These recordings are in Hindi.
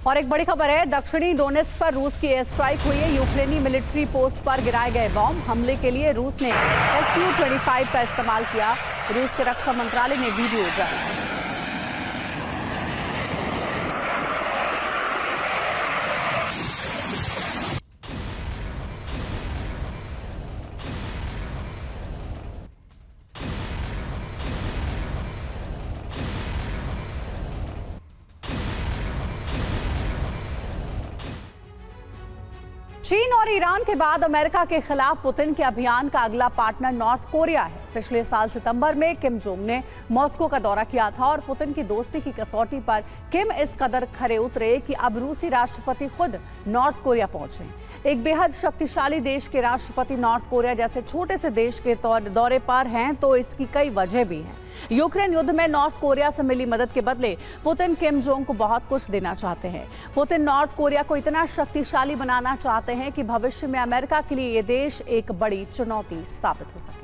और एक बड़ी खबर है, दक्षिणी डोनेस्क पर रूस की एयर स्ट्राइक हुई है। यूक्रेनी मिलिट्री पोस्ट पर गिराए गए बॉम्ब हमले के लिए रूस ने Su-25 का इस्तेमाल किया। रूस के रक्षा मंत्रालय ने वीडियो जारी किया। चीन और ईरान के बाद अमेरिका के खिलाफ पुतिन के अभियान का अगला पार्टनर नॉर्थ कोरिया है। पिछले साल सितंबर में किम जोंग ने मॉस्को का दौरा किया था और पुतिन की दोस्ती की कसौटी पर किम इस कदर खरे उतरे कि अब रूसी राष्ट्रपति खुद नॉर्थ कोरिया पहुंचे। एक बेहद शक्तिशाली देश के राष्ट्रपति नॉर्थ कोरिया जैसे छोटे से देश के दौरे पर हैं, तो इसकी कई वजह भी हैं। यूक्रेन युद्ध में नॉर्थ कोरिया से मिली मदद के बदले पुतिन किम जोंग को बहुत कुछ देना चाहते हैं। पुतिन नॉर्थ कोरिया को इतना शक्तिशाली बनाना चाहते हैं कि भविष्य में अमेरिका के लिए ये देश एक बड़ी चुनौती साबित हो सके।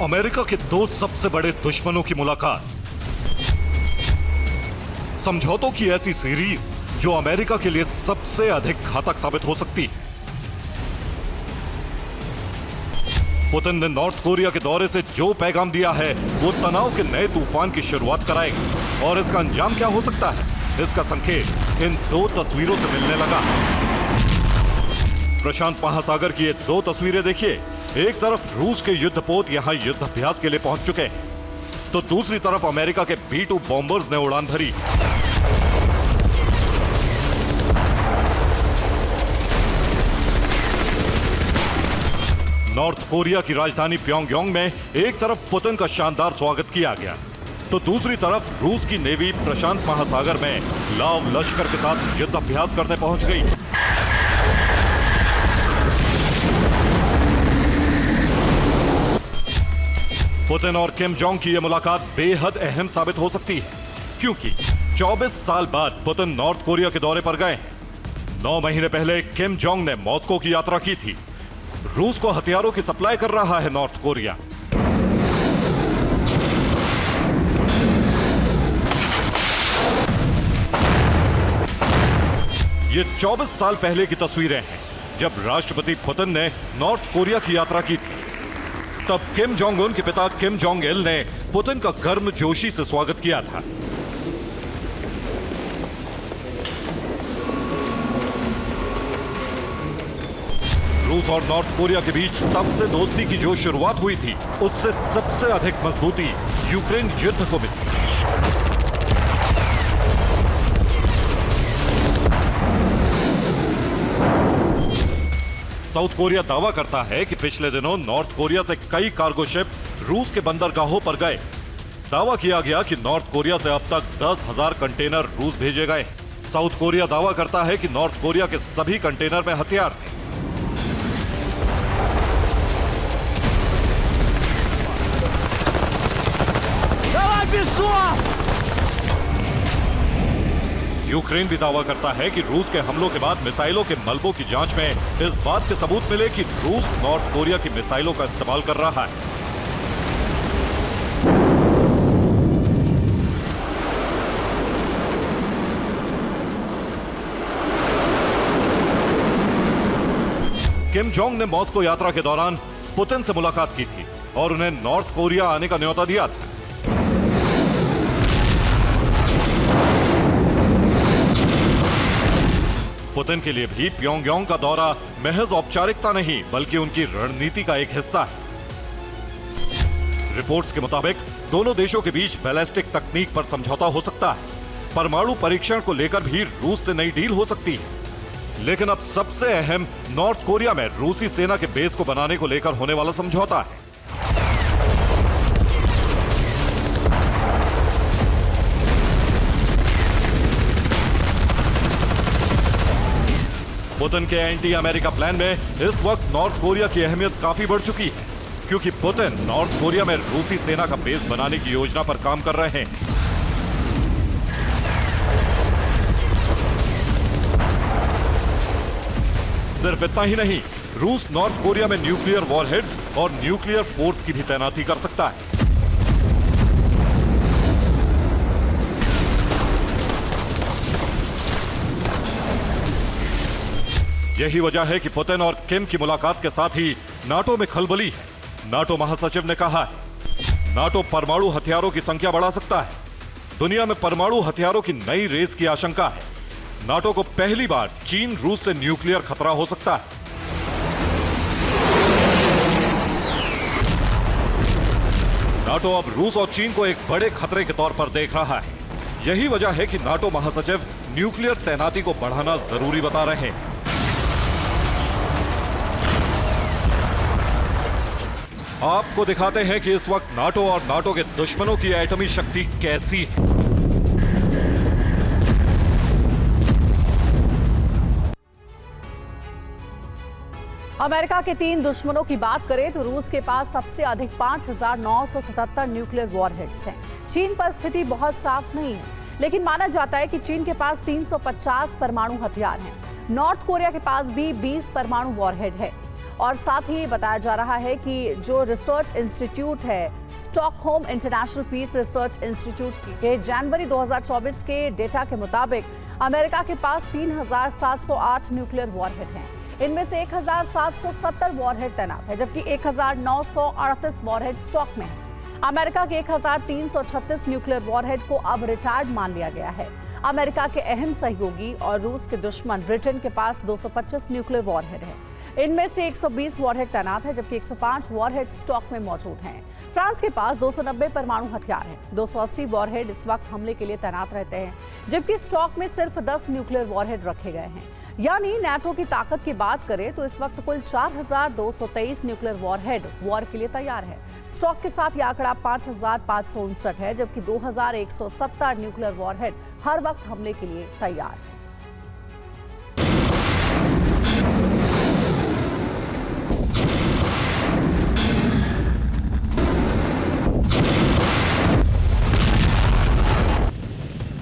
अमेरिका के दो सबसे बड़े दुश्मनों की मुलाकात, समझौतों की ऐसी सीरीज जो अमेरिका के लिए सबसे अधिक घातक साबित हो सकती है। पुतिन ने नॉर्थ कोरिया के दौरे से जो पैगाम दिया है वो तनाव के नए तूफान की शुरुआत कराएगा। और इसका अंजाम क्या हो सकता है, इसका संकेत इन दो तस्वीरों से मिलने लगा। प्रशांत महासागर की ये दो तस्वीरें देखिए। एक तरफ रूस के युद्धपोत यहां युद्धाभ्यास के लिए पहुंच चुके हैं, तो दूसरी तरफ अमेरिका के B-2 बॉम्बर्स ने उड़ान भरी। नॉर्थ कोरिया की राजधानी प्योंगयांग में एक तरफ पुतिन का शानदार स्वागत किया गया, तो दूसरी तरफ रूस की नेवी प्रशांत महासागर में लाव लश्कर के साथ युद्धाभ्यास करने पहुंच गई। पुतिन और किम जोंग की यह मुलाकात बेहद अहम साबित हो सकती है, क्योंकि 24 साल बाद पुतिन नॉर्थ कोरिया के दौरे पर गए हैं। 9 महीने पहले किम जोंग ने मॉस्को की यात्रा की थी। रूस को हथियारों की सप्लाई कर रहा है नॉर्थ कोरिया। ये 24 साल पहले की तस्वीरें हैं, जब राष्ट्रपति पुतिन ने नॉर्थ कोरिया की यात्रा की थी। तब किम जोंग उन के पिता किम जोंग इल ने पुतिन का गर्मजोशी से स्वागत किया था। रूस और नॉर्थ कोरिया के बीच तब से दोस्ती की जो शुरुआत हुई थी, उससे सबसे अधिक मजबूती यूक्रेन युद्ध को मिली। साउथ कोरिया दावा करता है कि पिछले दिनों नॉर्थ कोरिया से कई कार्गो शिप रूस के बंदरगाहों पर गए। दावा किया गया कि नॉर्थ कोरिया से अब तक 10,000 कंटेनर रूस भेजे गए। साउथ कोरिया दावा करता है कि नॉर्थ कोरिया के सभी कंटेनर में हथियार थे। यूक्रेन भी दावा करता है कि रूस के हमलों के बाद मिसाइलों के मलबों की जांच में इस बात के सबूत मिले कि रूस नॉर्थ कोरिया की मिसाइलों का इस्तेमाल कर रहा है। किम जोंग ने मॉस्को यात्रा के दौरान पुतिन से मुलाकात की थी और उन्हें नॉर्थ कोरिया आने का न्योता दिया था। पुतिन के लिए भी प्योंगयांग का दौरा महज औपचारिकता नहीं, बल्कि उनकी रणनीति का एक हिस्सा है। रिपोर्ट्स के मुताबिक दोनों देशों के बीच बैलिस्टिक तकनीक पर समझौता हो सकता है। परमाणु परीक्षण को लेकर भी रूस से नई डील हो सकती है। लेकिन अब सबसे अहम नॉर्थ कोरिया में रूसी सेना के बेस को बनाने को लेकर होने वाला समझौता है। पुतिन के एंटी अमेरिका प्लान में इस वक्त नॉर्थ कोरिया की अहमियत काफी बढ़ चुकी है, क्योंकि पुतिन नॉर्थ कोरिया में रूसी सेना का बेस बनाने की योजना पर काम कर रहे हैं। सिर्फ इतना ही नहीं, रूस नॉर्थ कोरिया में न्यूक्लियर वॉरहेड्स और न्यूक्लियर फोर्स की भी तैनाती कर सकता है। यही वजह है कि पुतिन और किम की मुलाकात के साथ ही नाटो में खलबली है। नाटो महासचिव ने कहा है, नाटो परमाणु हथियारों की संख्या बढ़ा सकता है। दुनिया में परमाणु हथियारों की नई रेस की आशंका है। नाटो को पहली बार चीन रूस से न्यूक्लियर खतरा हो सकता है। नाटो अब रूस और चीन को एक बड़े खतरे के तौर पर देख रहा है। यही वजह है कि नाटो महासचिव न्यूक्लियर तैनाती को बढ़ाना जरूरी बता रहे हैं। आपको दिखाते हैं कि इस वक्त नाटो और नाटो के दुश्मनों की एटमी शक्ति कैसी है। अमेरिका के 3 दुश्मनों की बात करें तो रूस के पास सबसे अधिक 5,977 न्यूक्लियर वॉरहेड्स हैं। चीन पर स्थिति बहुत साफ नहीं है, लेकिन माना जाता है कि चीन के पास 350 परमाणु हथियार हैं। नॉर्थ कोरिया के पास भी 20 परमाणु वॉरहेड है। और साथ ही बताया जा रहा है कि जो रिसर्च इंस्टीट्यूट है, Stockholm international peace research institute के जनवरी 2024 के डेटा के मुताबिक अमेरिका के पास 3,708 न्यूक्लियर वॉरहेड हैं। इनमें से 1,770 वॉरहेड तैनात है, जबकि 1,938 वॉरहेड स्टॉक में है। अमेरिका के 1,336 न्यूक्लियर वॉरहेड को अब रिटायर्ड मान लिया गया है। अमेरिका के अहम सहयोगी और रूस के दुश्मन ब्रिटेन के पास 225 न्यूक्लियर वॉरहेड है। इनमें से 120 वॉरहेड तैनात है, जबकि 105 वॉरहेड स्टॉक में मौजूद हैं। फ्रांस के पास 290 परमाणु हथियार हैं। 280 वॉरहेड इस वक्त हमले के लिए तैनात रहते हैं, जबकि स्टॉक में सिर्फ 10 न्यूक्लियर वॉरहेड रखे गए हैं। यानी नाटो की ताकत की बात करें तो इस वक्त कुल 4,223 न्यूक्लियर वॉरहेड वॉर के लिए तैयार है। स्टॉक के साथ यह आंकड़ा 5,559 है, जबकि 2,170 न्यूक्लियर वॉरहेड हर वक्त हमले के लिए तैयार है।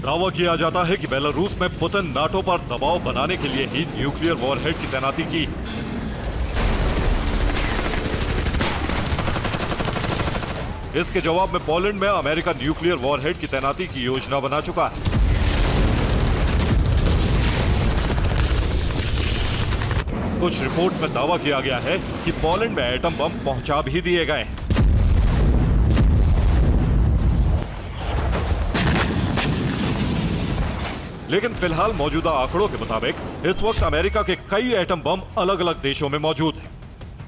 दावा किया जाता है कि बेलारूस में पुतिन नाटो पर दबाव बनाने के लिए ही न्यूक्लियर वॉरहेड की तैनाती की। इसके जवाब में पोलैंड में अमेरिका न्यूक्लियर वॉरहेड की तैनाती की योजना बना चुका है। कुछ रिपोर्ट्स में दावा किया गया है कि पोलैंड में एटम बम पहुंचा भी दिए गए हैं। लेकिन फिलहाल मौजूदा आंकड़ों के मुताबिक इस वक्त अमेरिका के कई एटम बम अलग अलग देशों में मौजूद हैं।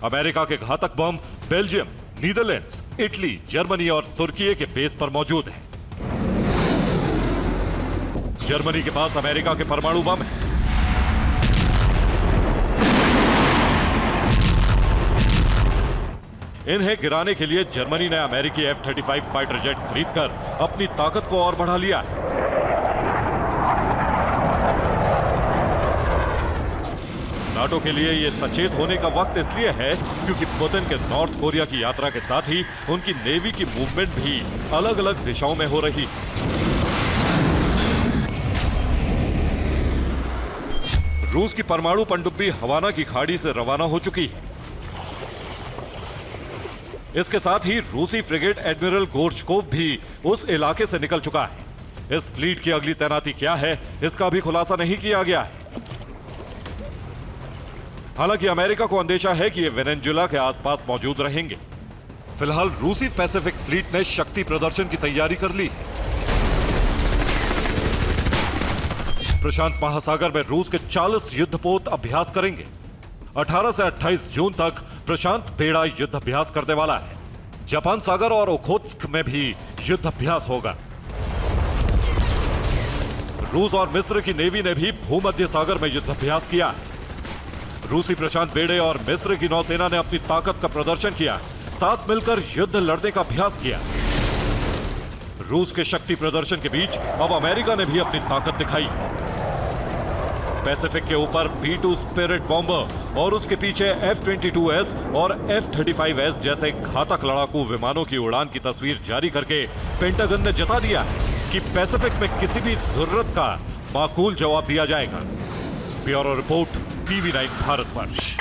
अमेरिका के घातक बम बेल्जियम, नीदरलैंड्स, इटली, जर्मनी और तुर्की के बेस पर मौजूद हैं। जर्मनी के पास अमेरिका के परमाणु बम हैं। इन्हें गिराने के लिए जर्मनी ने अमेरिकी F-35 फाइटर जेट खरीदकर अपनी ताकत को और बढ़ा लिया है। नाटो के लिए यह सचेत होने का वक्त इसलिए है क्योंकि पुतिन के नॉर्थ कोरिया की यात्रा के साथ ही उनकी नेवी की मूवमेंट भी अलग अलग दिशाओं में हो रही। रूस की परमाणु पनडुब्बी हवाना की खाड़ी से रवाना हो चुकी है। इसके साथ ही रूसी फ्रिगेट एडमिरल गोर्चकोव भी उस इलाके से निकल चुका है। इस फ्लीट की अगली तैनाती क्या है, इसका भी खुलासा नहीं किया गया है। हालांकि अमेरिका को अंदेशा है कि ये वेनेजुएला के आसपास मौजूद रहेंगे। फिलहाल रूसी पैसिफिक फ्लीट ने शक्ति प्रदर्शन की तैयारी कर ली। प्रशांत महासागर में रूस के 40 युद्धपोत अभ्यास करेंगे। 18 से 28 जून तक प्रशांत बेड़ा युद्ध अभ्यास करने वाला है। जापान सागर और ओखोत्स्क में भी युद्ध अभ्यास होगा। रूस और मिस्र की नेवी ने भी भूमध्य सागर में युद्ध अभ्यास किया है। रूसी प्रशांत बेड़े और मिस्र की नौसेना ने अपनी ताकत का प्रदर्शन किया, साथ मिलकर युद्ध लड़ने का अभ्यास किया। रूस के शक्ति प्रदर्शन के बीच अब अमेरिका ने भी अपनी ताकत दिखाई। पैसिफिक के ऊपर B-2 स्पिरिट बॉम्बर और उसके पीछे F-22S और F-35S जैसे घातक लड़ाकू विमानों की उड़ान की तस्वीर जारी करके पेंटागन ने जता दिया है कि पैसिफिक में किसी भी जरूरत का माकूल जवाब दिया जाएगा। Bureau report, TV9 Bharatvarsh.